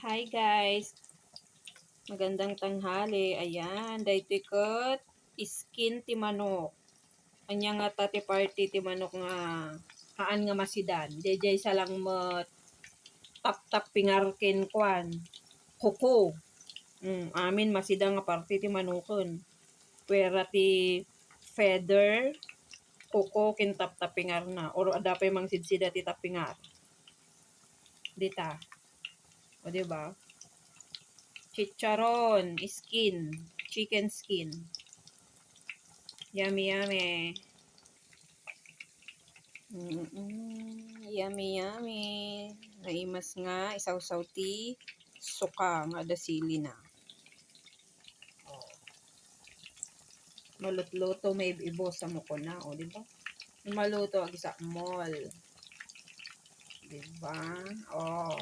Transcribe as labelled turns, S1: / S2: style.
S1: Hi guys, magandang tanghali. Ayan, daytoy ket skin ti manok. Anya nga tati party ti manok nga haan nga masidan. Jejay salang met tap-tap pingarken kwan. Kuko. Amin masida nga party ti manokon. Pwera ti feather, kuko kin tap-tap pingar na. Or adapay mangsidsida ti tapingar. Dita. O diba? Chicharon, skin, chicken skin. Yummy, yummy. Yummy, yummy. Naimas nga, isaw-saw ti suka nga dasili na. Oh. Malutluto may ibo sa muko na, o diba? Maluto ag isa mall. Diba? Oh.